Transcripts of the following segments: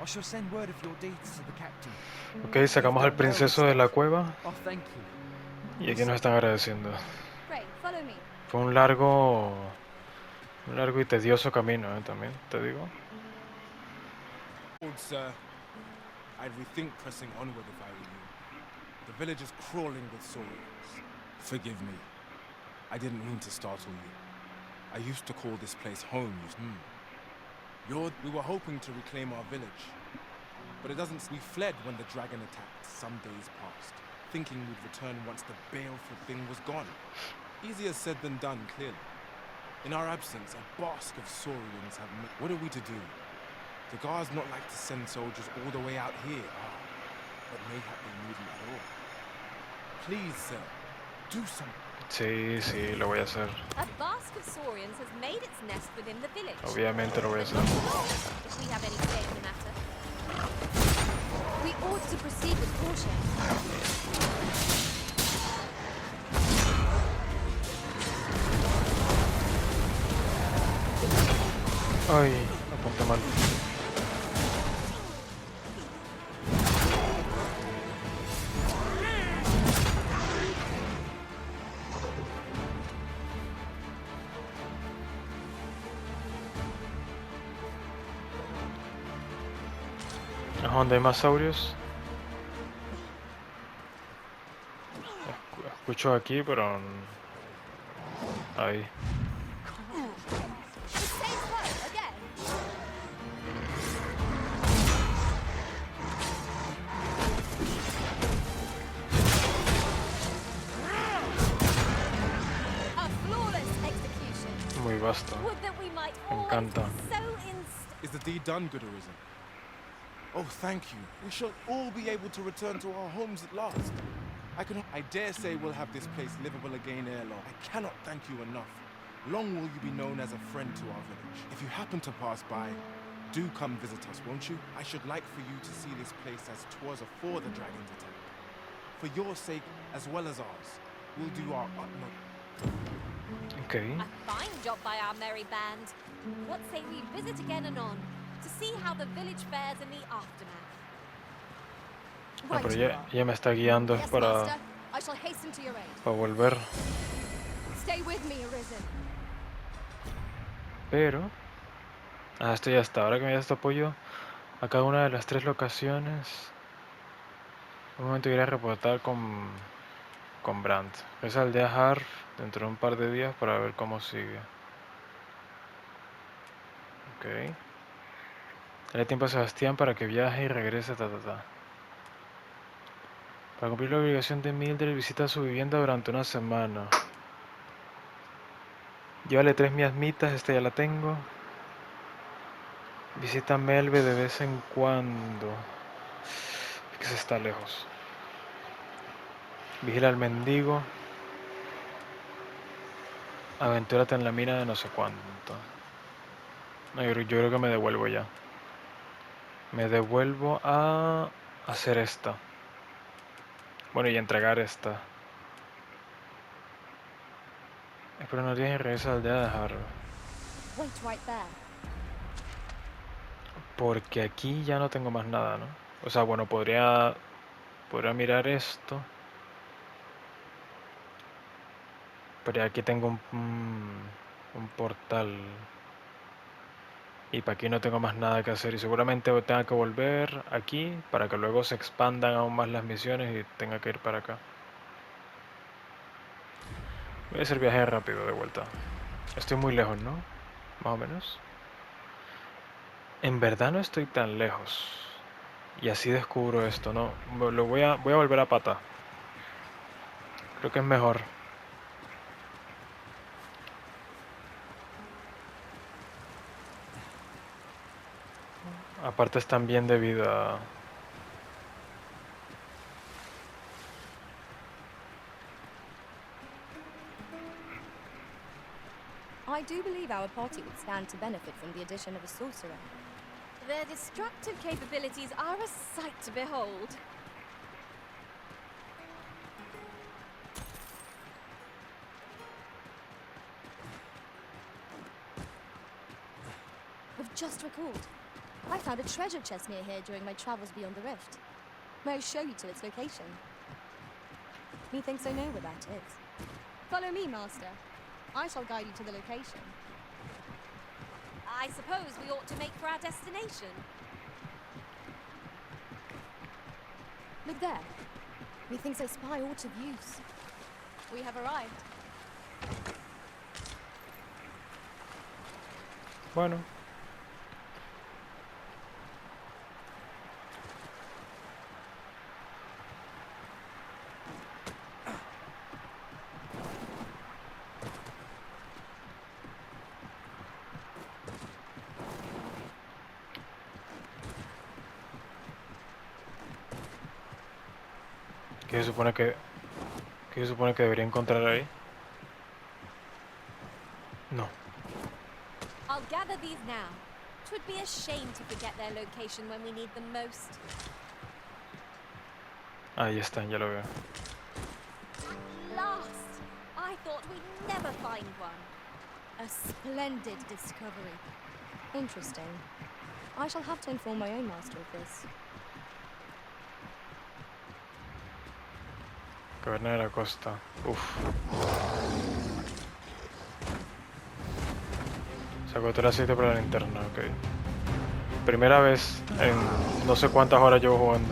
I shall send word of your deeds to the captain. Ok, sacamos al princeso de la cueva Oh, thank you. y aquí nos están agradeciendo. Pray, follow me. Fue un largo y tedioso camino, también, te digo. Old sir, I'd rethink pressing onward if I were you. The village is crawling with saurians. Forgive me. I didn't mean to startle you. I used to call this place home. We were hoping to reclaim our village. But it doesn't... We fled when the dragon attacked some days past, thinking we'd return once the baleful thing was gone. Easier said than done, clearly. In our absence, a bask of saurians have... What are we to do? The guards not like to send soldiers all the way out here, but mayhap they needn't at all. Please, sir, do something. Sí, lo voy a hacer. A bask of saurians has made its nest within the village. Obviamente lo voy a hacer. If we have any say in the matter. We ought to proceed with caution. Ay, apunté mal. ¿A dónde hay más saurios? Escucho aquí, pero... ahí. The same foe again. A flawless execution. Muy vasto. Would that we might Me always encanta. be so Is the deed done, good Arisen? Oh, thank you. We shall all be able to return to our homes at last. I dare say we'll have this place livable again ere long. I cannot thank you enough. Long will you be known as a friend to our village. If you happen to pass by, do come visit us, won't you? I should like for you to see this place as 'twas afore the dragon's attack. For your sake, as well as ours, we'll do our utmost. Okay. A fine job by our merry band. What say we visit again anon, to see how the village fares in the aftermath? Ah, pero ya me está guiando Yes, para master. I shall hasten to your aid. volver. Stay with me, Arisen. Pero... ah, esto ya está. Ahora que me da este apoyo a cada una de las 3 locaciones. Un momento iré a reportar con Brandt. Regresa al aldea Har dentro de un par de días para ver cómo sigue. Ok. Dale tiempo a Sebastián para que viaje y regrese, Para cumplir la obligación de Mildred, visita su vivienda durante una semana. Llévale 3 miasmitas, esta ya la tengo. Visita a Melve de vez en cuando. Es que se está lejos. Vigila al mendigo. Aventúrate en la mina de no sé cuánto. No, yo creo que me devuelvo ya. Me devuelvo a hacer esta. Bueno, y entregar esta. Espero no tienes y regresa al aldea de Harrow. Wait right there. Porque aquí ya no tengo más nada, ¿no? O sea, bueno, podría mirar esto. Pero aquí tengo un portal. Y para aquí no tengo más nada que hacer. Y seguramente tenga que volver aquí para que luego se expandan aún más las misiones y tenga que ir para acá. Voy a hacer viaje rápido de vuelta. Estoy muy lejos, ¿no? Más o menos. En verdad no estoy tan lejos. Y así descubro esto, ¿no? Voy a volver a pata. Creo que es mejor. Aparte están bien de vida. I do believe our party would stand to benefit from the addition of a sorcerer. Their destructive capabilities are a sight to behold. I've just recalled. I found a treasure chest near here during my travels beyond the rift. May I show you to its location? Methinks I know where that is. Follow me, Master. I shall guide you to the location. I suppose we ought to make for our destination. Look there. Methinks I spy aught of use. We have arrived. Bueno. ¿Qué se supone que debería encontrar ahí? No. I'll gather these now. 'Twould be a shame to forget their location when we need them most. Ahí están, ya lo veo. Last! I thought we'd never find one. A splendid discovery. Interesting. I shall have to inform my own master of this. Caverna de la costa. Uf. Se agotó el aceite para la linterna, ok. Primera vez en no sé cuántas horas llevo jugando.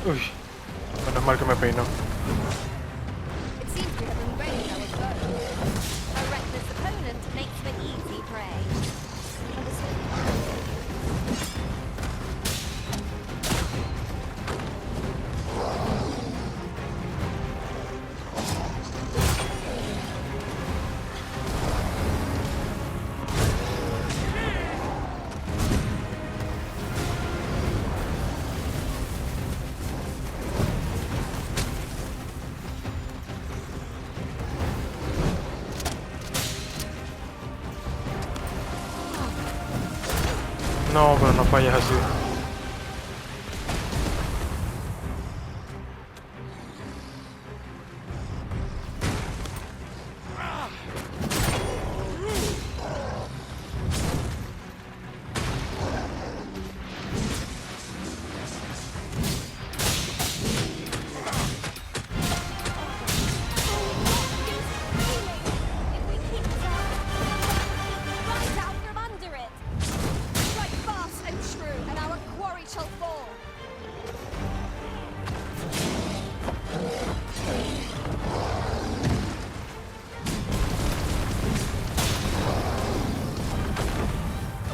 Uy, menos mal que me peinó. It seems we have been raiding our foe. A reckless opponent makes for easy prey. No, pero no falles así. If we keep this up, right out from under it. Strike fast and true, and our quarry shall fall.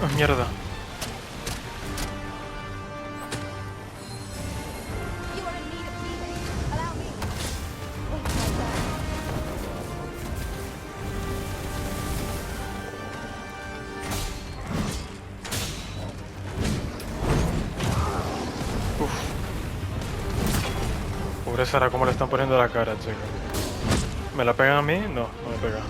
Oh, mierda. You are in need of healing. Allow me. Oh, my God. Pobre Sara, cómo le están poniendo la cara, chico. ¿Me la pegan a mí? No, no me pega.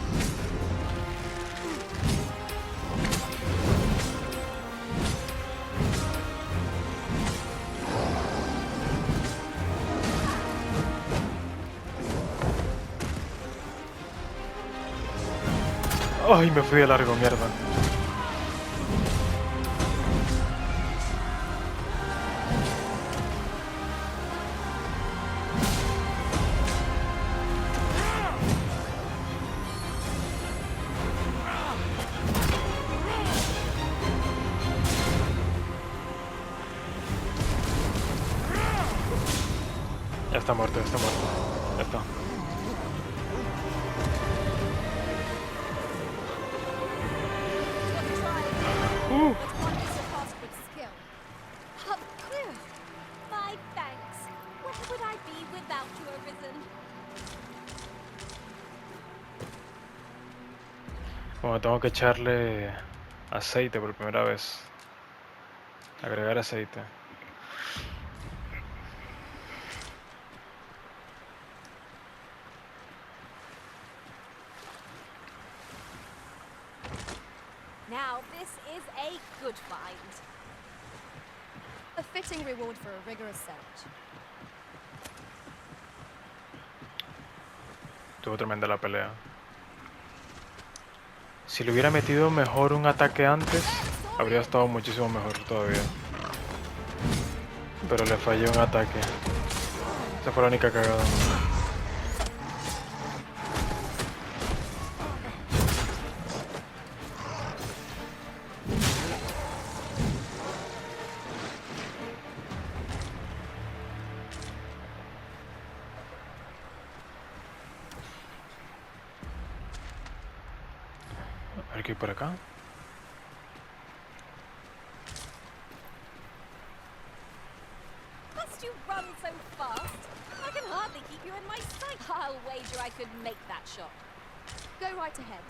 Ay, me fui de largo, mierda. Ya está muerto, ya está muerto. Ya está. What a trial. But one is surpassed with skill. Bueno, tengo que echarle aceite por primera vez. Agregar aceite. Now, this is a good find. A fitting reward for a rigorous search. Estuvo tremenda la pelea. Si le hubiera metido mejor un ataque antes, habría estado muchísimo mejor todavía. Pero le fallé un ataque. Esa fue la única cagada. A ver qué hay por acá. Must you run so fast? I can hardly keep you in my sight. I'll wager I could make that shot. Go right ahead.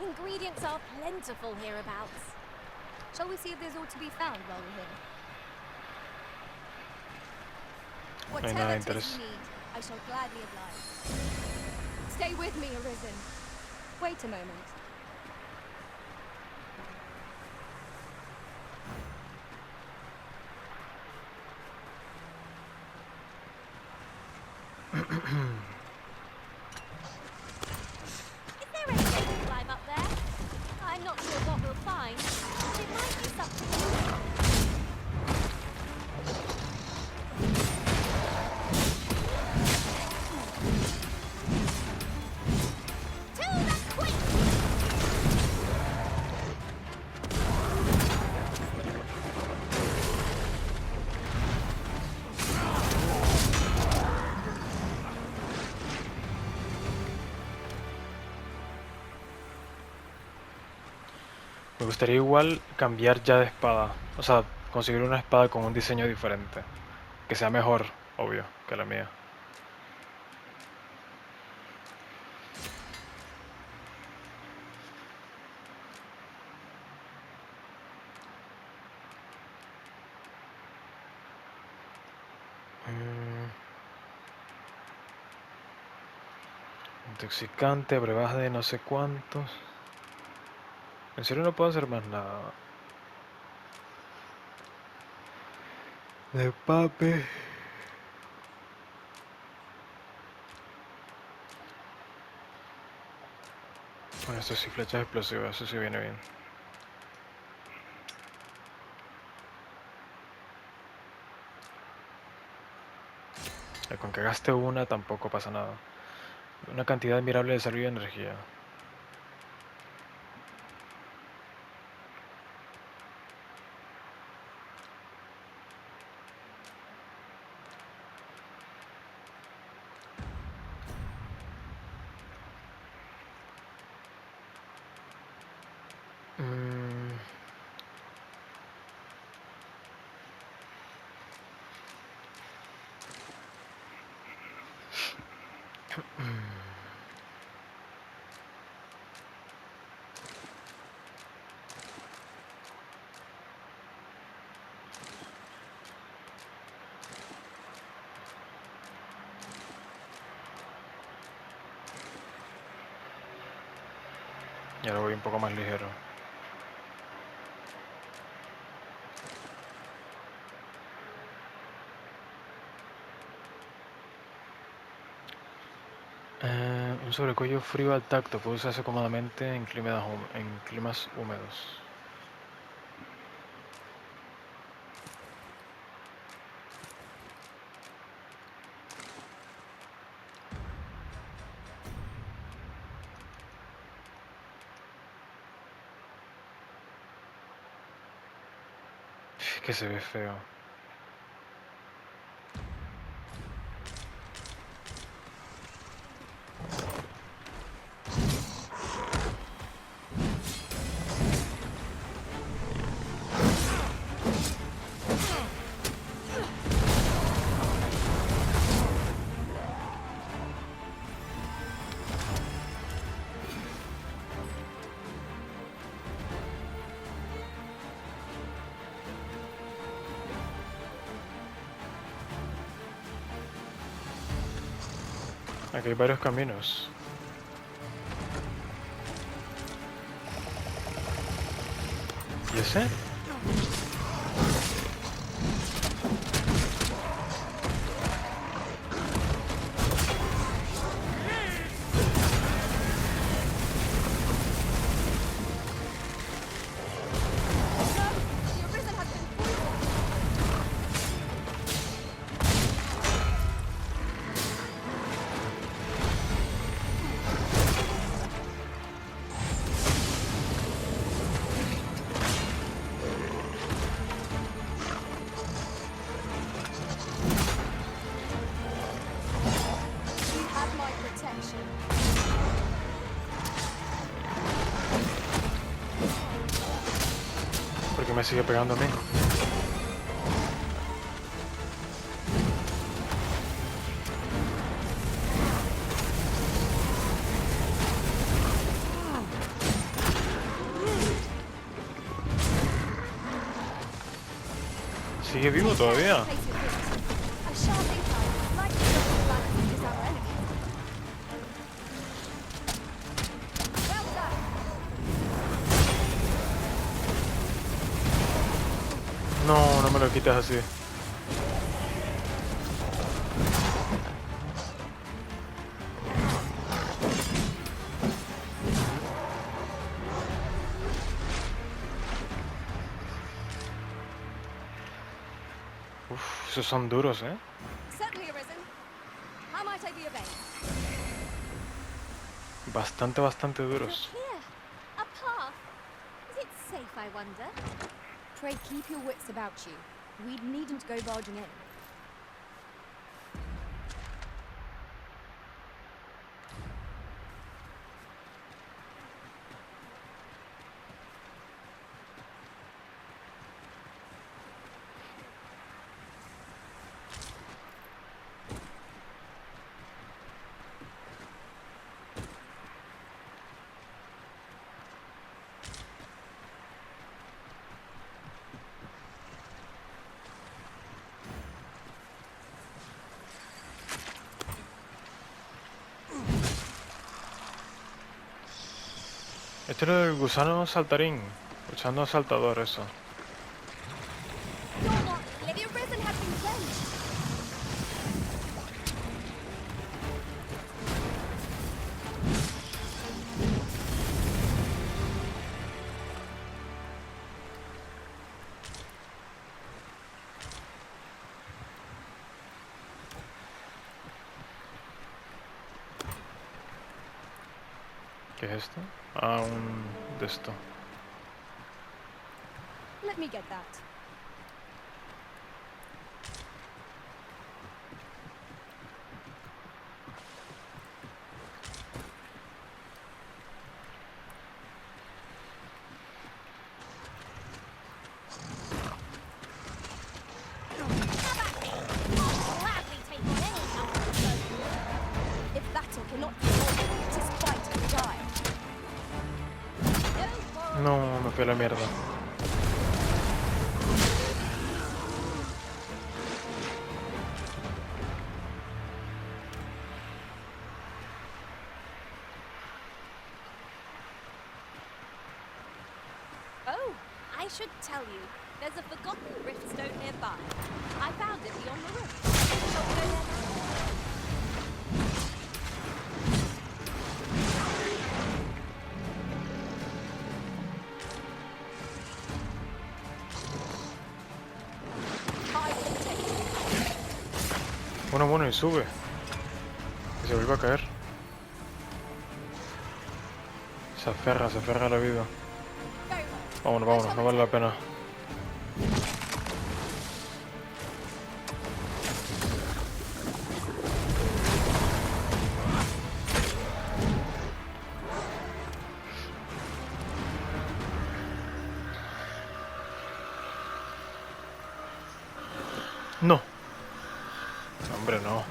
Ingredients are plentiful hereabouts. Shall we see if there's aught to be found while we're here? No hay nada de Whatever it is interés. you need, I shall gladly oblige. Stay with me, Arisen. Wait a moment. Is there any way to climb up there? I'm not sure what we'll find, but it might be something useful. To the quick! Me gustaría igual cambiar ya de espada. O sea, conseguir una espada con un diseño diferente. Que sea mejor, obvio, que la mía. Intoxicante, brebaje de no sé cuántos. En serio no puedo hacer más nada. De pape. Bueno, esto sí, flechas explosivas, eso sí viene bien. Con que gaste una tampoco pasa nada. Una cantidad admirable de salud y energía. Mm. Y ahora voy un poco más ligero. Un sobrecuello frío al tacto puede usarse cómodamente en climas húmedos. que se ve feo. Aquí hay varios caminos. ¿Y ese? The arisen has been poisoned. You have my protection. ¿Por qué me sigue pegando a mí? ¿Sigue vivo todavía? Place with it. A sharp incline, like the double black is our enemy. Well done. No, no me lo quites así. Uf, esos son duros, ¿eh? Certainly arisen. How might I be of aid? Bastante Look duros. here. A path. Is it safe, I wonder? Pray keep your wits about you. We needn't go barging in. Este es el gusano saltarín. Gusano saltador, eso. Dogma, the arisen has been cleansed. ¿Qué es esto? Ah, un de esto. Let me get that. Gladly take on any number of foes. If battle cannot be won, 'tis fight or die. No, me fui a la mierda. Oh, I should tell you. There's a forgotten rift stone nearby. I found it beyond the rift. Shall we go there now? I will take it. Bueno, y sube. Que se vuelva a caer. Se aferra a la vida. Very well. Vámonos, no vale la pena. No. Hombre, no.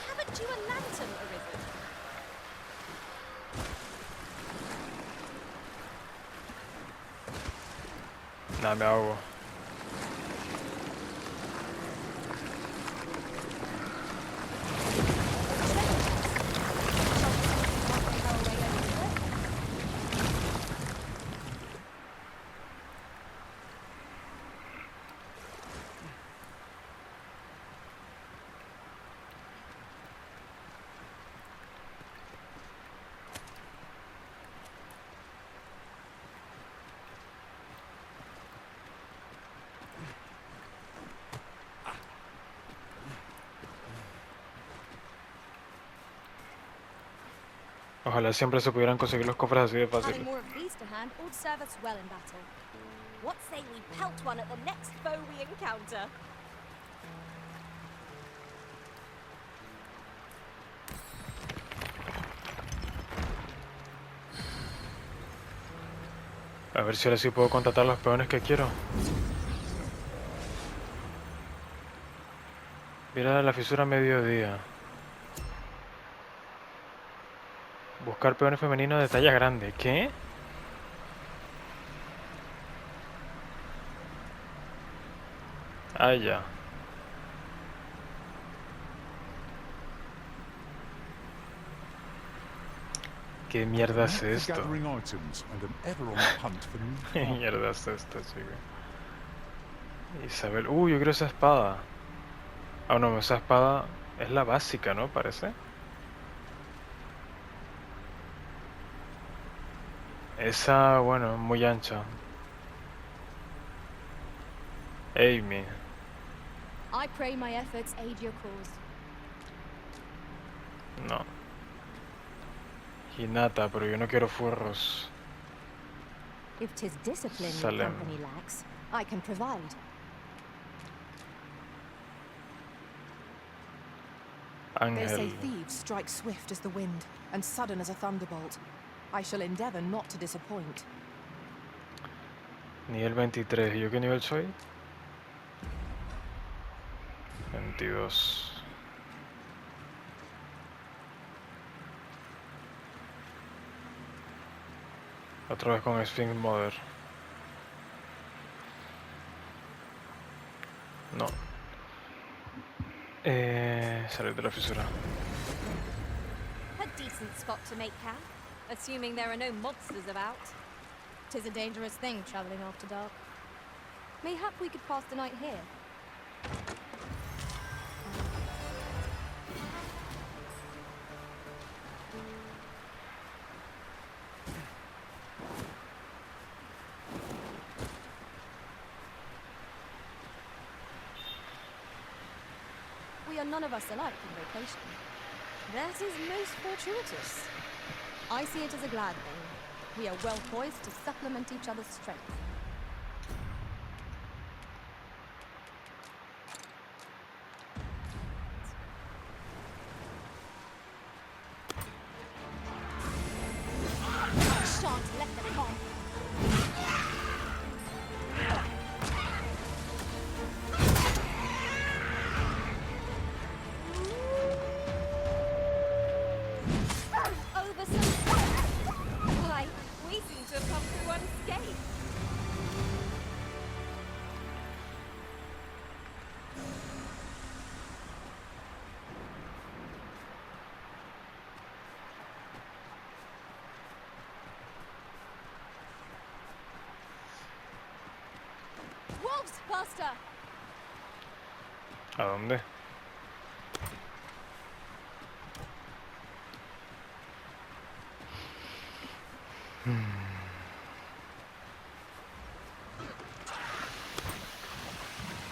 Haven't you a lantern arisen? Nada, me ahogo. Ojalá siempre se pudieran conseguir los cofres así de Having fácil. more of these to hand would serve us well in battle. What say we pelt one at the next foe we encounter? A ver si ahora sí puedo contratar los peones que quiero. Mira la fisura a mediodía. Buscar peones femeninos de talla grande. ¿Qué? Ah, ya. ¿Qué mierda es For esto? gathering items and am ever on the hunt for new ¿Qué partners. mierda es esto, chico? Isabel. Yo quiero esa espada. Ah, no, esa espada es la básica, ¿no? Parece. Esa, bueno, muy ancha. Amy. I pray my efforts aid your cause. No. Hinata, pero yo no quiero furros. If 'tis discipline your Salem. company lacks, I can provide. They say Ángel. thieves strike swift as the wind and sudden as a thunderbolt. I shall endeavor not to disappoint. Nivel 23. ¿Yo qué nivel soy? 22. Otra vez con Sphinx Mother. No. Salir de la fisura. A decent spot to make camp, assuming there are no monsters about. 'Tis a dangerous thing traveling after dark. Mayhap we could pass the night here. We are none of us alike in vocation. That is most fortuitous. I see it as a glad thing. We are well poised to supplement each other's strength. Shan't let them on. Over some. Why, we seem to have come through unscathed. Wolves, Master! ¿A dónde?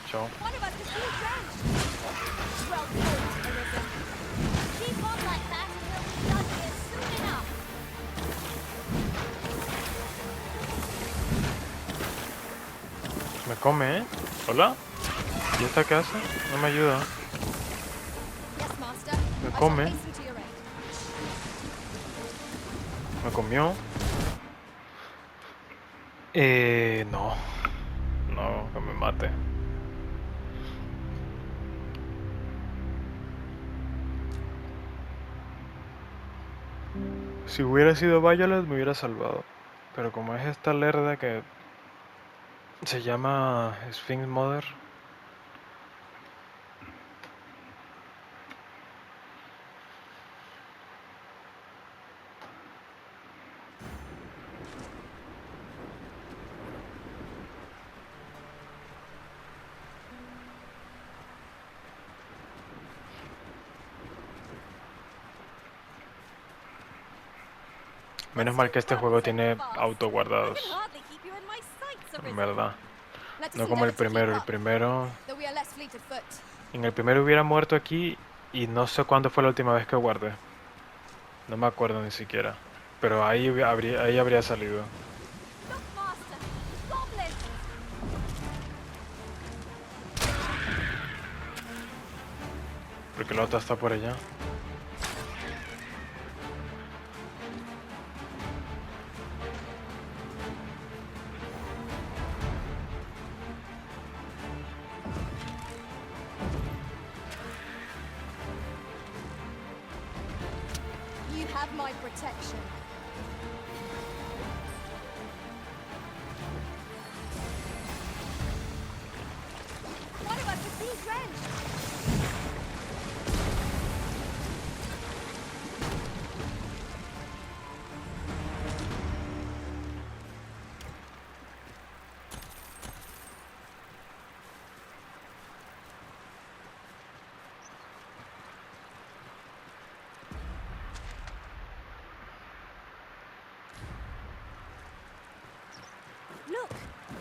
Chao. One of us is being drenched. Well fought, Arisen. Keep on like that and we'll be done here soon enough. Me come, ¿eh? ¿Hola? ¿Y esta casa? No me ayuda. Yes, Master. Me I shall come. hasten to your aid. Me comió. No. No. mate. Si hubiera sido Violet me hubiera salvado. Pero como es esta lerda que se llama Sphinx Mother. Menos mal que este juego tiene autoguardados. Hardly keep you in my sights, En Arisen. verdad. Let us No como el endeavour to keep primero. El up, primero... though we are less fleet of foot. En el primero hubiera muerto aquí y no sé cuándo fue la última vez que guardé. No me acuerdo ni siquiera. Pero ahí habría salido. Look, Master! Goblins! Porque la otra está por allá. You have my protection. One of us is being drenched. Look!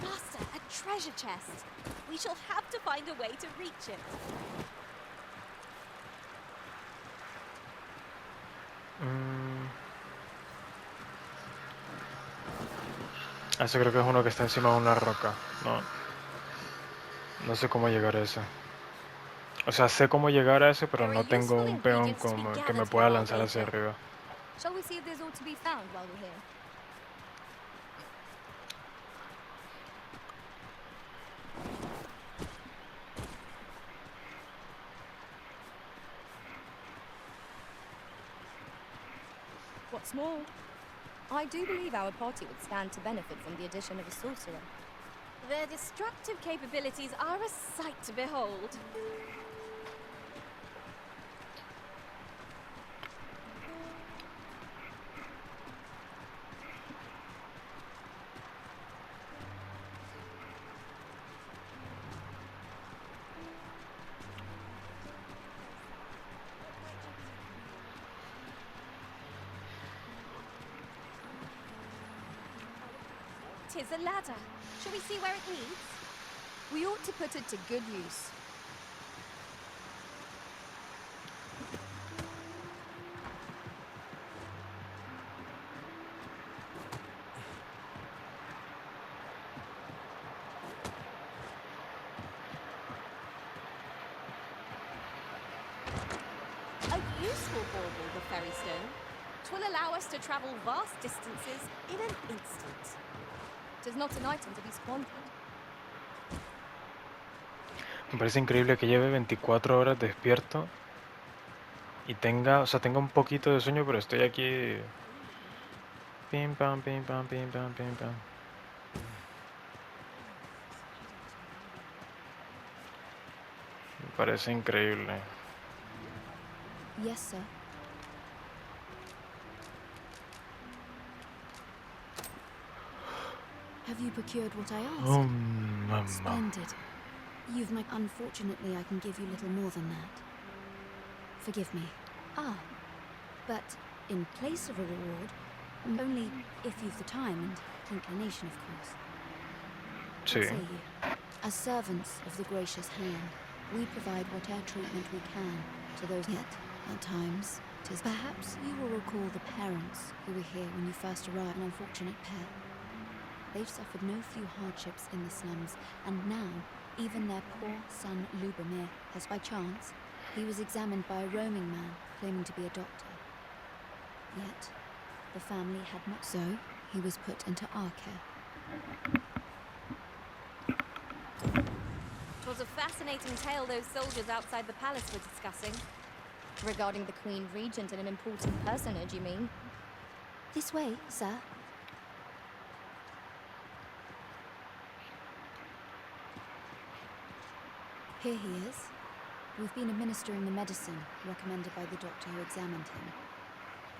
Master, a treasure chest. We shall have to find a way to reach it. Ese creo que es uno que está encima de una roca. No. No sé cómo llegar a ese. O sea, sé cómo llegar a ese, pero There no are tengo useful un peón ingredients to be que me gathered pueda here, I'll lanzar hacia wager. arriba. Shall we see if there's aught to be found while we're here? What's more, I do believe our party would stand to benefit from the addition of a sorcerer. Their destructive capabilities are a sight to behold. Tis a ladder. Shall we see where it leads? We ought to put it to good use. A useful bauble, the ferry stone. 'Twill allow us to travel vast distances in an instant. 'Tis not an item to be squandered. Me parece increíble que lleve 24 horas despierto y tenga, o sea, tenga un poquito de sueño, pero estoy aquí. Pim pam, pim pam, pim pam, pim pam. Me parece increíble. Yes, sir. Have you procured what I asked? Splendid. You've my... Unfortunately, I can give you little more than that. Forgive me. Ah, but in place of a reward, only if you've the time and inclination, of course. Sí. What say you? As servants of the gracious hand, we provide whatever treatment we can to those. Yet, at times, 'tis perhaps you will recall the parents who were here when you first arrived. An unfortunate pair. They've suffered no few hardships in the slums, and now even their poor son Lubomir has, by chance, he was examined by a roaming man claiming to be a doctor. Yet, the family had not. So, he was put into our care. was a fascinating tale those soldiers outside the palace were discussing. Regarding the Queen Regent and an important personage, you mean? This way, sir. Here he is. We've been administering the medicine recommended by the doctor who examined him.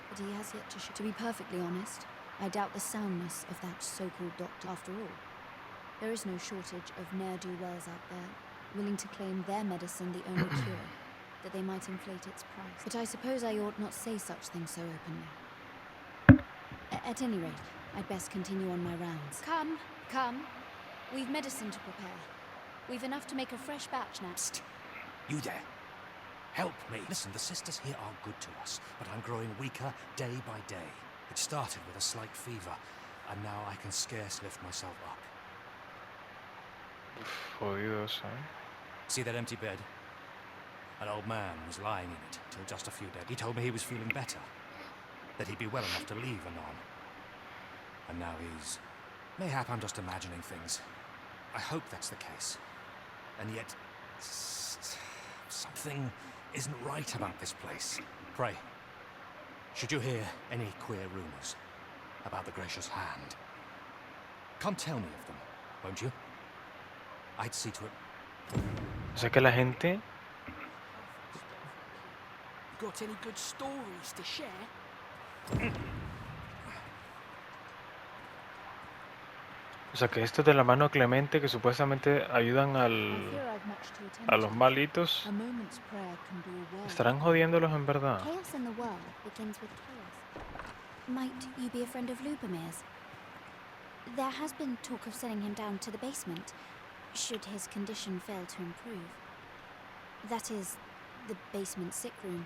But he has yet to show. To be perfectly honest, I doubt the soundness of that so-called doctor after all. There is no shortage of ne'er-do-wells out there, willing to claim their medicine the only cure, that they might inflate its price. But I suppose I ought not say such things so openly. At any rate, I'd best continue on my rounds. Come. We've medicine to prepare. We've enough to make a fresh batch now. Psst. You there. Help me. Listen, the sisters here are good to us, but I'm growing weaker day by day. It started with a slight fever, and now I can scarce lift myself up. Jodidos, ¿eh? See that empty bed? An old man was lying in it till just a few days. He told me he was feeling better, that he'd be well enough to leave anon. And now he's... Mayhap I'm just imagining things. I hope that's the case. And yet... something isn't right about this place. Pray, should you hear any queer rumors about the Gracious Hand, come tell me of them, won't you? I'd see to it. O sea que la gente... Got any good stories to share? O sea que estos de la mano clemente que supuestamente ayudan I fear I've much to attend a los to. malitos, A moment's prayer can do a world. ¿estarán jodiéndolos en verdad? Chaos in the world begins with chaos. Might you be a friend of Lubomir's? There has been talk of sending him down to the basement, should his condition fail to improve. That is, the basement sick room,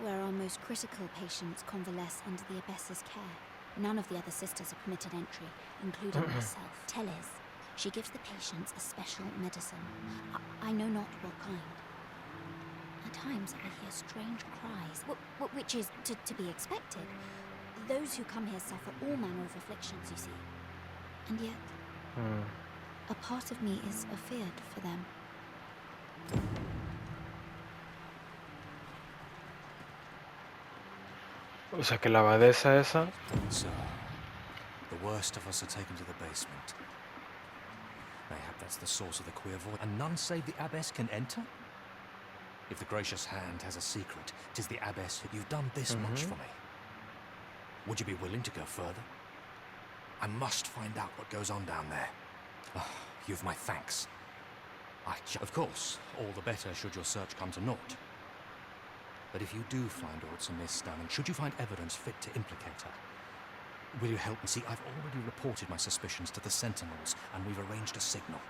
where our most critical patients convalesce under the abbess's care. None of the other sisters are permitted entry, including myself. Teles. She gives the patients a special medicine. I know not what kind. At times I hear strange cries, which is to be expected. Those who come here suffer all manner of afflictions, you see. And yet, a part of me is afeared for them. O sea que la abadesa esa... So, the worst of us are taken to the basement. Mayhap that's the source of the queer voice. And none save the abbess can enter? If the Gracious Hand has a secret, 'tis the abbess. You've done this much for me. Would you be willing to go further? I must find out what goes on down there. You've my thanks. Of course, all the better should your search come to naught. But if you do find aught amiss done, and should you find evidence fit to implicate her, will you help me? See, I've already reported my suspicions to the sentinels, and we've arranged a signal.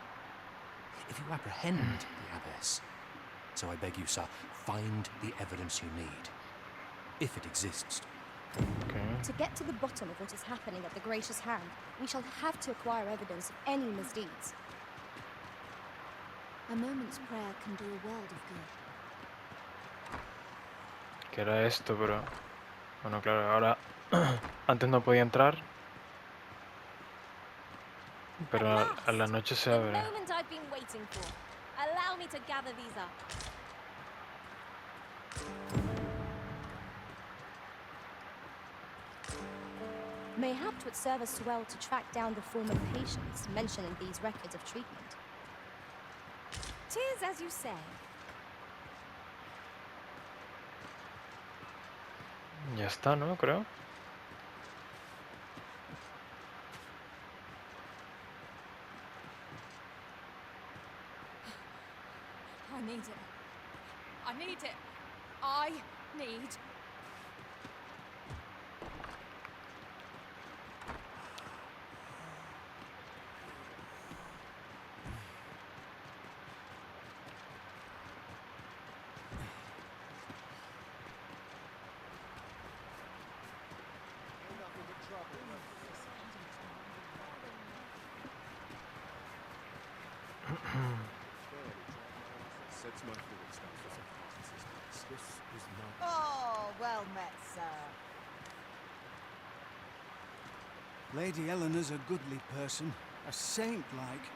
If you apprehend the abbess, so I beg you, sir, find the evidence you need, if it exists. Okay. To get to the bottom of what is happening at the Gracious Hand, we shall have to acquire evidence of any misdeeds. A moment's prayer can do a world of good. ¿Qué era esto? Pero... Bueno, claro, ahora... Antes no podía entrar. Pero a la noche se The abre. moment I've been waiting for. Allow me to gather these up. Mayhap 'twould serve us well to track down the former patients mentioned in these records of treatment. 'Tis as you say. Ya está, ¿no? Creo. I need it. I need it. I need... Oh, well met, sir. Lady Eleanor's a goodly person, a saint-like.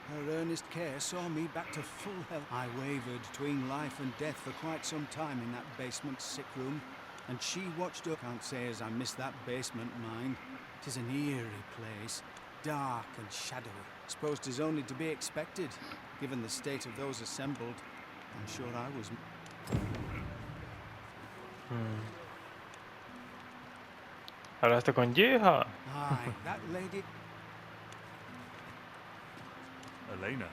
Her earnest care saw me back to full health. I wavered between life and death for quite some time in that basement sick room, and she watched up. Can't say as I miss that basement, mind. 'Tis an eerie place, dark and shadowy. Suppose 'tis only to be expected, given the state of those assembled. I'm sure I was. ¿Hablaste con Yeha? Aye, that lady. Elena.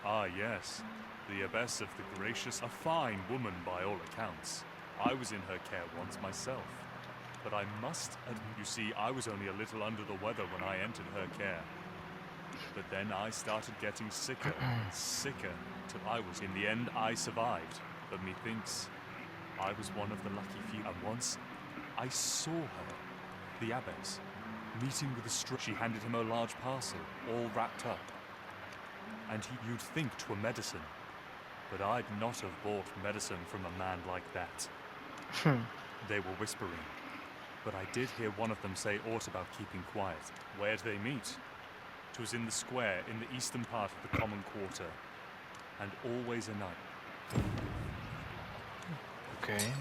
Ah, yes. The abbess of the Gracious. A fine woman by all accounts. I was in her care once myself. But I must admit, you see, I was only a little under the weather when I entered her care. But then I started getting sicker and sicker till I was. In the end, I survived. But methinks I was one of the lucky few. And once I saw her, the abbess, meeting with a she handed him a large parcel, all wrapped up. And you'd think 'twere medicine, but I'd not have bought medicine from a man like that. They were whispering, but I did hear one of them say aught about keeping quiet. Where'd they meet? 'Twas in the square in the eastern part of the common quarter, and always a night. Okay.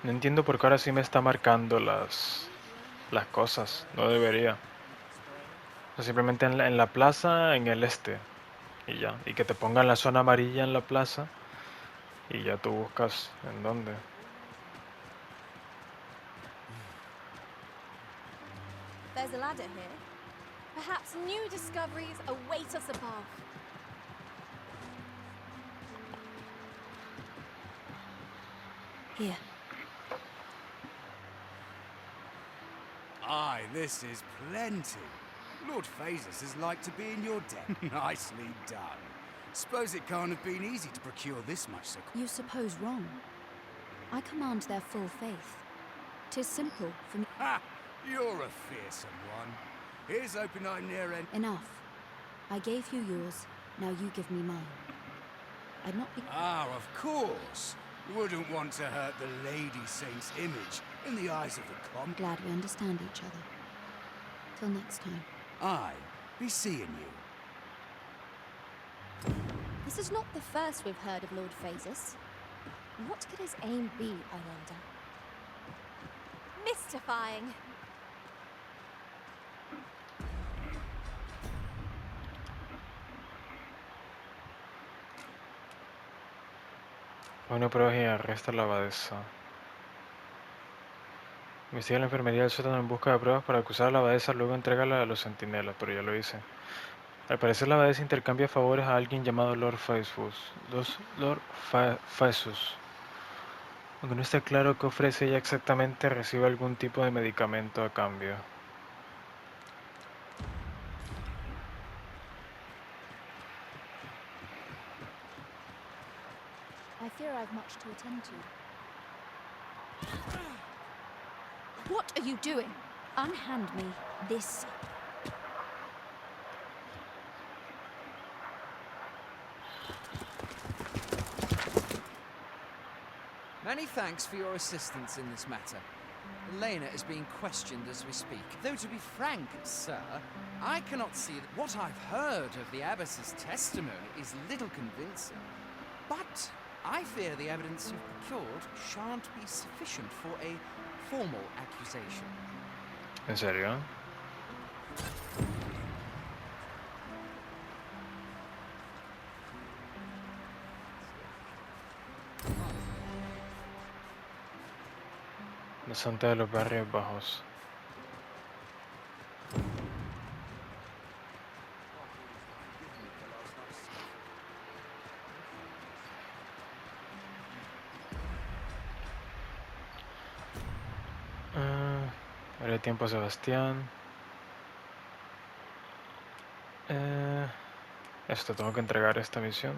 No entiendo por qué ahora sí me está marcando las cosas. No debería. O sea, simplemente en la plaza, en el este. Y ya. Y que te pongan la zona amarilla en la plaza. Y ya tú buscas en dónde. There's a ladder here. Perhaps new discoveries await us above. Here. Aye, this is plenty. Lord Phasus is like to be in your debt. Nicely done. Suppose it can't have been easy to procure this much secreto. You suppose wrong. I command their full faith. 'Tis simple for me. Ha! You're a fearsome one. Here's hoping I'm near end. Enough. I gave you yours, now you give me mine. I'd not be... Ah, of course. Wouldn't want to hurt the Lady Saint's image in the eyes of the common. Glad we understand each other. Till next time. Aye, be seeing you. This is not the first we've heard of Lord Phasus. What could his aim be, I wonder? Mystifying. Una prueba y arresta a la abadesa. Investiga la enfermería del sótano en busca de pruebas para acusar a la abadesa, luego entrégala a los centinelas, pero ya lo hice. Al parecer la abadesa intercambia favores a alguien llamado Lord Phasus. Phasus. Aunque no está claro qué ofrece ella exactamente, recibe algún tipo de medicamento a cambio. I fear I've much to attend to. What are you doing? Unhand me this. Many thanks for your assistance in this matter. Elena is being questioned as we speak. Though to be frank, sir, I cannot see that what I've heard of the abbess's testimony is little convincing. But I fear the evidence you've procured shan't be sufficient for a formal accusation. ¿En serio? La Santa de los Barrios Bajos. Daré tiempo a Sebastián. Esto, tengo que entregar esta misión.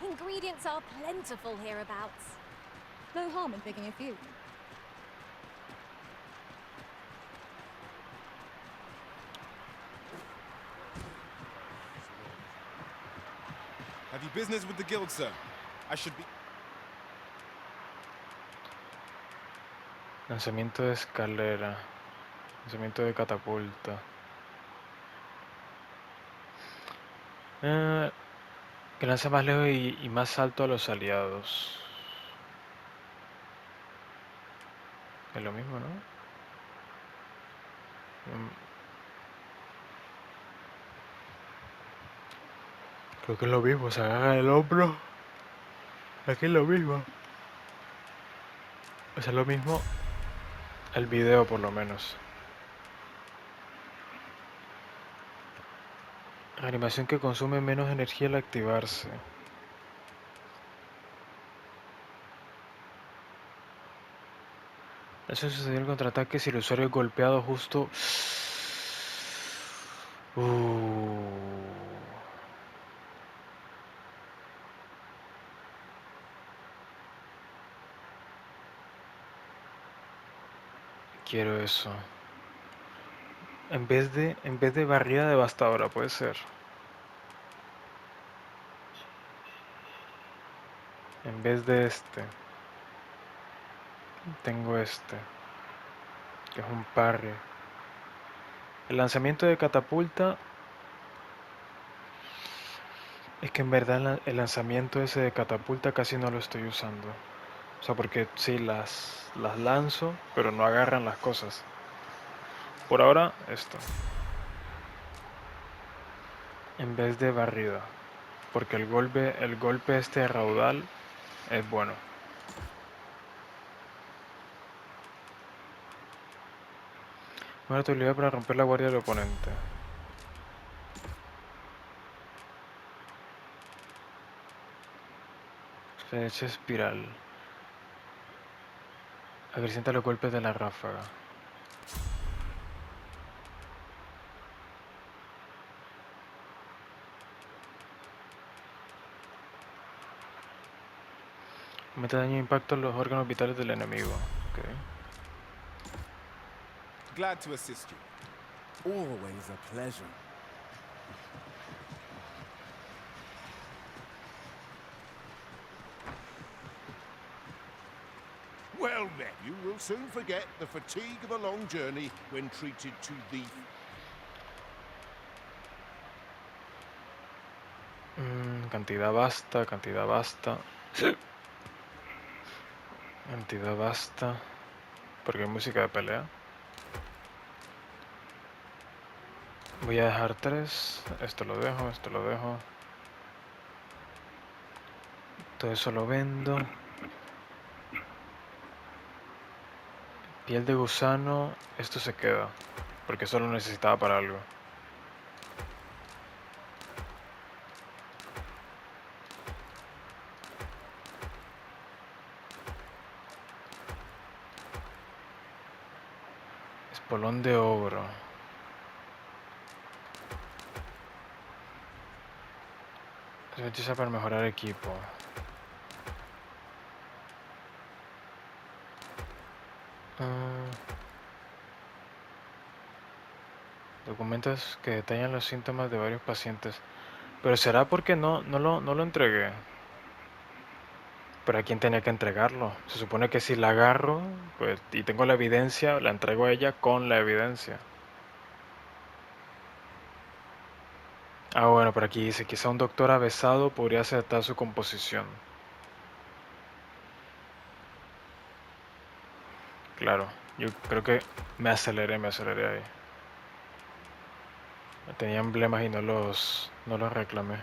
Ingredients are plentiful hereabouts. No harm in picking a few. Have you business with the guild, sir? I should be... Lanzamiento de escalera. Lanzamiento de catapulta. Que lanza más lejos y más alto a los aliados. Es lo mismo, ¿no? Creo que es lo mismo, se agarra el hombro. Aquí es lo mismo. O sea, es lo mismo el video por lo menos. Animación que consume menos energía al activarse. Eso sucedió en el contraataque si el usuario es golpeado justo... Quiero eso. En vez de barrida devastadora, puede ser. En vez de este, tengo este, que es un parry. El lanzamiento de catapulta es que en verdad el lanzamiento ese de catapulta casi no lo estoy usando. O sea, porque sí las lanzo, pero no agarran las cosas. Por ahora, esto. En vez de barrida. Porque el golpe este raudal es bueno. Una tu habilidad para romper la guardia del oponente. Flecha espiral. Acrecienta los golpes de la ráfaga. Aumenta daño e impacto en los órganos vitales del enemigo. Okay. Glad to assist you. Always a pleasure. Well, then, you will soon forget the fatigue of a long journey when treated to the... Cantidad basta, cantidad basta. Cantidad basta. Porque hay música de pelea. Voy a dejar 3. Esto lo dejo, esto lo dejo. Todo eso lo vendo. Piel de gusano, esto se queda. Porque eso lo necesitaba para algo. Espolón de ogro. Se utiliza para mejorar equipo. Documentos que detallan los síntomas de varios pacientes. Pero será porque no lo entregué. ¿Pero a quién tenía que entregarlo? Se supone que si la agarro, pues, y tengo la evidencia, la entrego a ella con la evidencia. Ah, bueno, por aquí dice, quizá un doctor avesado podría acertar su composición. Claro, yo creo que me aceleré ahí. Tenía emblemas y no los reclamé.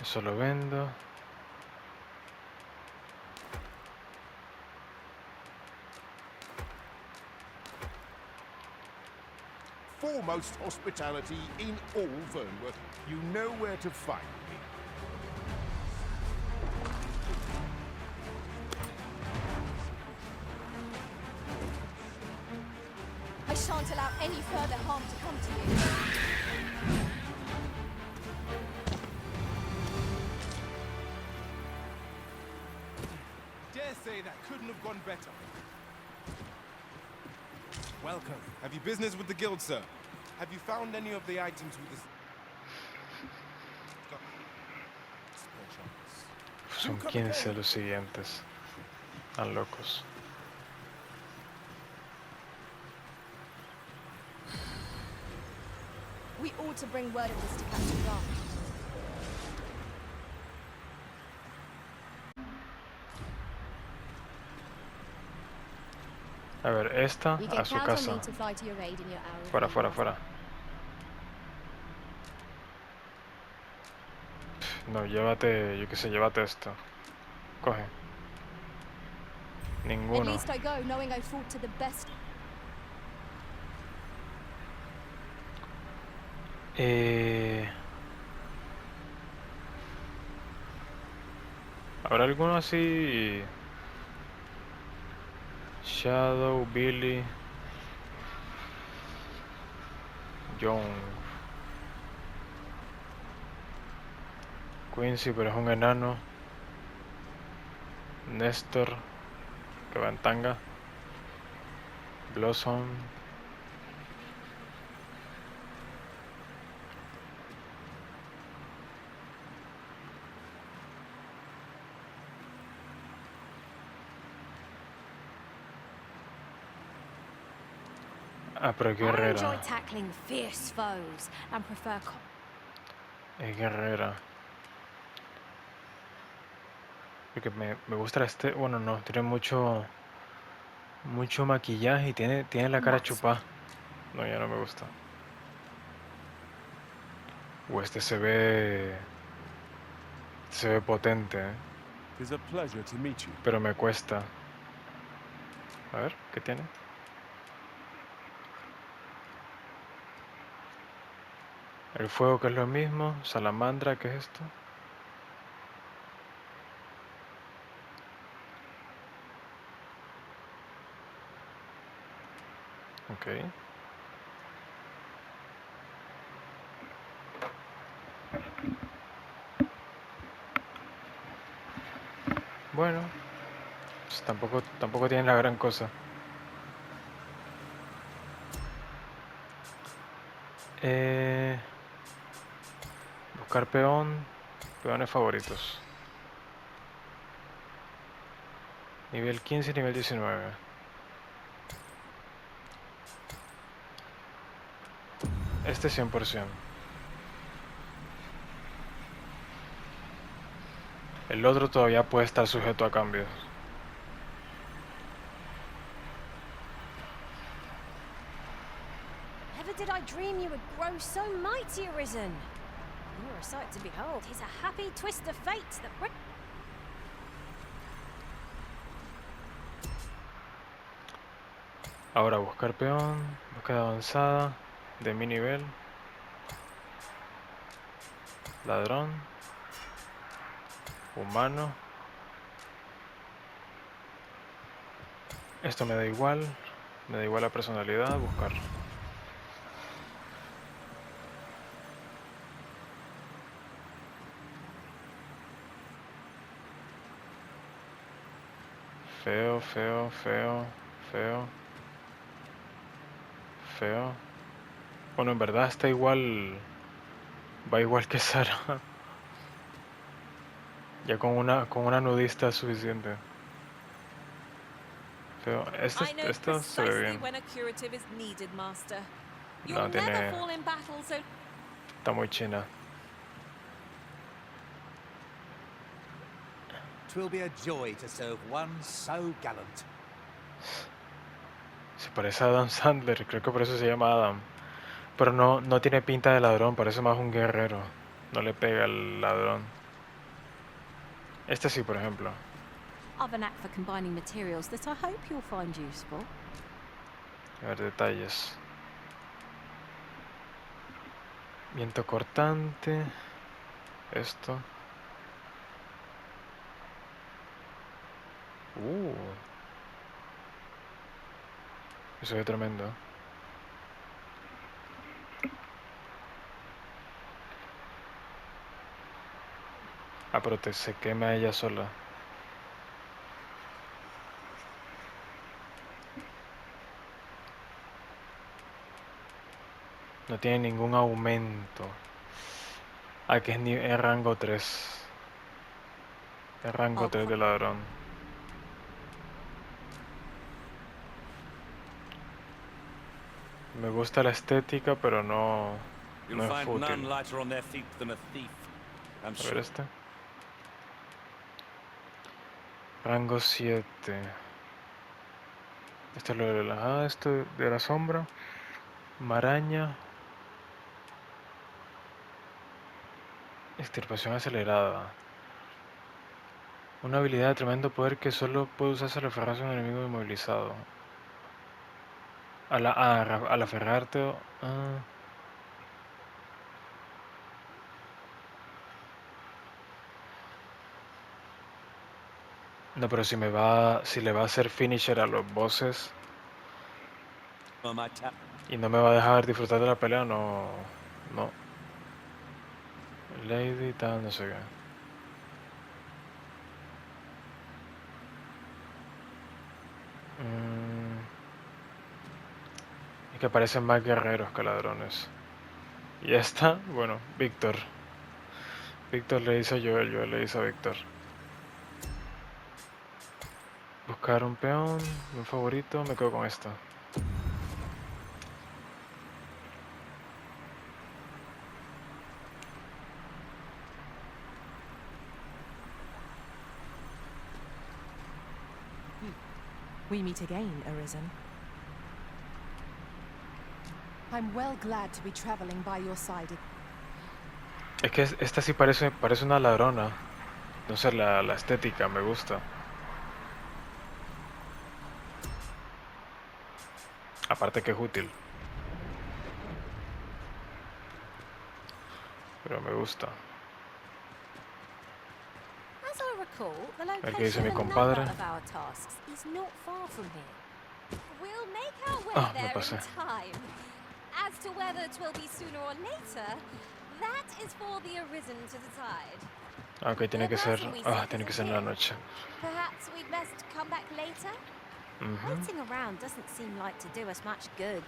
Eso lo vendo. Foremost hospitality in all Vernworth. You know where to find me. I shan't allow any further harm to come to you. couldn't have gone better. Welcome. Have you business with the guild, sir? Have you found any of the items with this? Spare chance. Son 15 los siguientes. Tan locos. We ought to bring word of this to Captain Rock. A ver, esta You a can su count on casa. me to fly to your aid in your hour of Fuera, need, fuera, Master. fuera. No, llévate, yo qué sé, llévate esto. Coge. At Ninguno. least I go knowing I fought to the best. ¿Habrá alguno así? Shadow, Billy, John, Quincy, pero es un enano. Néstor, que va en tanga. Blossom. Ah, pero es I enjoy guerrera. tackling fierce foes and prefer Es guerrera. Porque me gusta este. Bueno, no, tiene mucho maquillaje y tiene la cara chupada. No, ya no me gusta. Este se ve potente, ¿eh? It is a pleasure to meet you. Pero me cuesta. A ver, ¿qué tiene? El fuego, que es lo mismo. Salamandra, ¿qué es esto? Ok. Bueno, pues tampoco tiene la gran cosa. Buscar peones favoritos. Nivel 15 y nivel 19. Este 100%. El otro todavía puede estar sujeto a cambios. Never did I dream you would grow so mighty, Arisen. You are a sight to behold. 'Tis a happy twist of fate that Ahora buscar peón, búsqueda avanzada, de mi nivel. Ladrón. Humano. Esto me da igual la personalidad, buscar. Feo, feo, feo, feo. Feo. Bueno, en verdad está igual. Va igual que Sara. Ya con una nudista es suficiente. Feo. I know Esto se ve precisely bien. when a curative is needed, Master. No, You'll never tiene. fall in battle, so Está muy china. 'Twill be a joy to serve one so gallant. Se parece a Adam Sandler, creo que por eso se llama Adam. Pero no tiene pinta de ladrón, parece más un guerrero. No le pega al ladrón. Este sí, por ejemplo. I've a knack for combining materials that I hope you'll find useful. A ver, detalles. Viento cortante. Esto. Eso es tremendo. Ah, pero se quema ella sola. No tiene ningún aumento. Ah, que es rango 3. Es rango 3 de ladrón. Me gusta la estética, pero no You'll es find fútil. none lighter on their feet than a thief. I'm A ver sure. este. Rango 7. Esto es lo de la... esto de la sombra. Maraña. Extirpación acelerada. Una habilidad de tremendo poder que solo puede usarse al aferrarse a un enemigo inmovilizado. Al aferrarte... No, pero si le va a hacer finisher a los bosses y no me va a dejar disfrutar de la pelea, no. Lady y tal, no sé qué. Es que parecen más guerreros que ladrones. Y esta, bueno, Víctor. Víctor le dice a Joel, Joel le dice a Víctor. Buscar un peón, un favorito, me quedo con esta. We meet again, Arisen. I'm well glad to be traveling by your side. Es que esta sí parece una ladrona. No sé, la estética me gusta. Aparte que es útil. Pero me gusta. As I recall, the A ver qué dice location mi of compadre. another of our tasks is not far from here. We'll make our way Ah, me there pasé. in time. As to whether 'twill be sooner or later, that is for the Arisen to decide. Ok, tiene que ser... person we Ah, seek tiene que isn't ser en la here. noche. Perhaps we'd best come back later? Waiting around doesn't seem like to do us much good.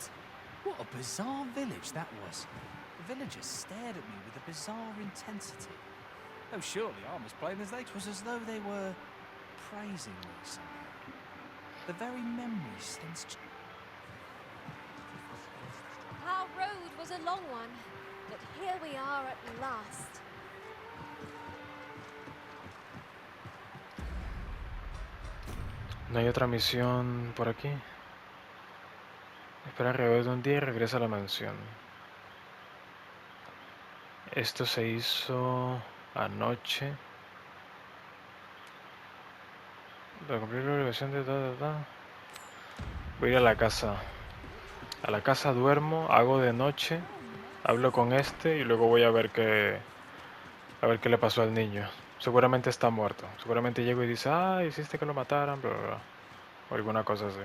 What a bizarre village that was. The villagers stared at me with a bizarre intensity. Oh, surely I'm as plain as they. It was as though they were praising me somehow. The very memory sensed. Our road was a long one, but here we are at last. No hay otra misión por aquí. Espera alrededor de un día y regresa a la mansión. Esto se hizo anoche. Para cumplir la obligación de Voy a ir a la casa. A la casa duermo, hago de noche, hablo con este y luego voy a ver qué le pasó al niño. Seguramente está muerto. Seguramente llego y dice, hiciste que lo mataran, bla, bla, bla. O alguna cosa así.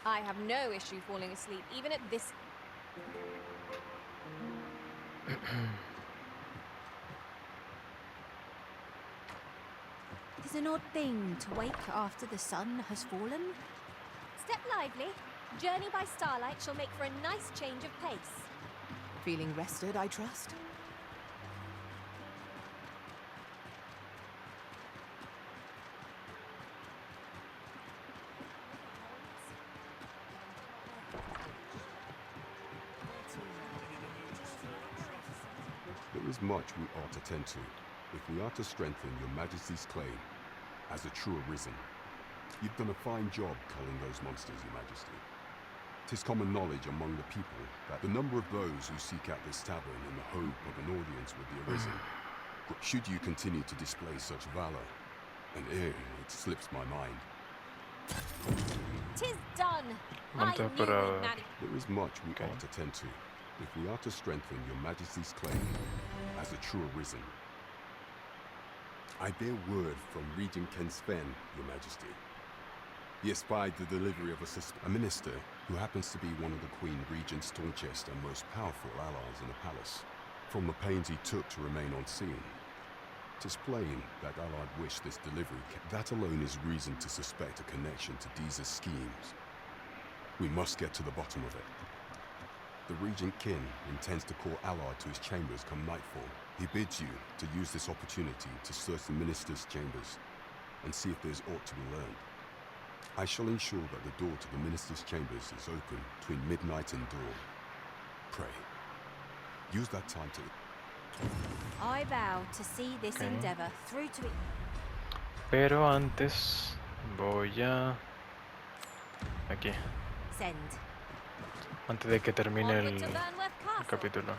I have no issue falling asleep, even at this. It's an odd thing to wake after the sun has fallen. Step lively. Journey by starlight shall make for a nice change of pace. Feeling rested, I trust? There is much we ought to tend to, if we are to strengthen your Majesty's claim as a true Arisen. You've done a fine job culling those monsters, your Majesty. 'Tis common knowledge among the people that the number of those who seek out this tavern in the hope of an audience with the Arisen, should you continue to display such valor, and it slips my mind. 'Tis done. Monte I knew para- we'd manage. There is much we ought to tend to, if we are to strengthen your Majesty's claim as a true Arisen. I bear word from Regent Ken Sven, your Majesty. He espied the delivery of a minister who happens to be one of the Queen Regent's staunchest and most powerful allies in the palace. From the pains he took to remain on scene, 'tis plain that allied wished this delivery. That alone is reason to suspect a connection to Deeza's schemes. We must get to the bottom of it. The Regent Kin intends to call Allard to his chambers come nightfall. He bids you to use this opportunity to search the Minister's chambers and see if there's aught to be learned. I shall ensure that the door to the Minister's chambers is open between midnight and dawn. Pray, use that time to... I vow to see this Okay. endeavor through to it. Pero antes voy a... Aquí, Send. antes de que termine Onward el to Burnworth Castle. capítulo.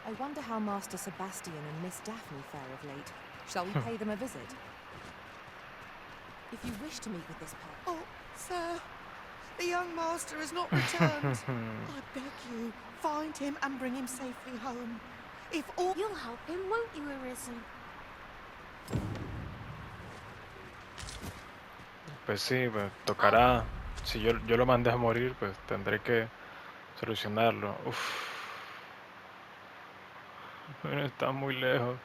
I wonder how Master Sebastian and Miss Daphne fare of late. Shall we pay them a visit? If you wish to meet with this pair... Oh, sir, the young master has not returned. I beg you, find him and bring him safely home. If all... You'll help him, won't you, Arisen? Pues sí, pues tocará. Si yo lo mandé a morir, pues tendré que solucionarlo. Uf. Bueno, está muy lejos.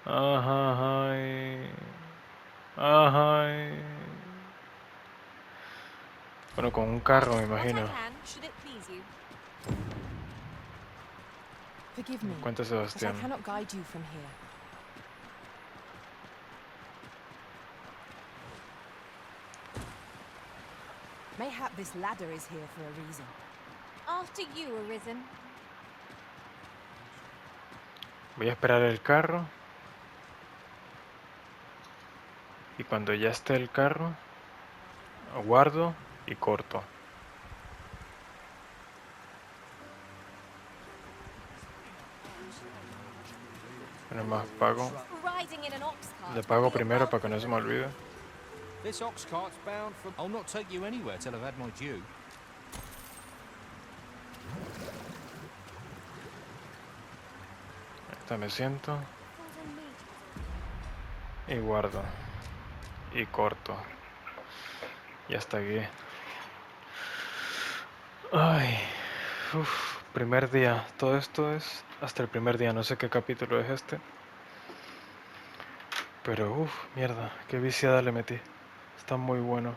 Ajá, ay. Ajá. Bueno, con un carro, me imagino. What I can, should it please you. Forgive me, Cuenta but I Sebastián. cannot guide you from here. Mayhap this ladder is here for a reason. After you, Arisen. Voy a esperar el carro. Y cuando ya esté el carro, guardo y corto. Bueno, más pago. Riding in an ox cart. Le pago primero para que no se me olvide. This ox cart's bound for... I'll not take you anywhere till I've had my due. Ahorita me siento. Y guardo. Y corto. Y hasta aquí. Ay. Uf, primer día. Todo esto es hasta el primer día. No sé qué capítulo es este. Pero mierda. Qué viciada le metí. Está muy bueno.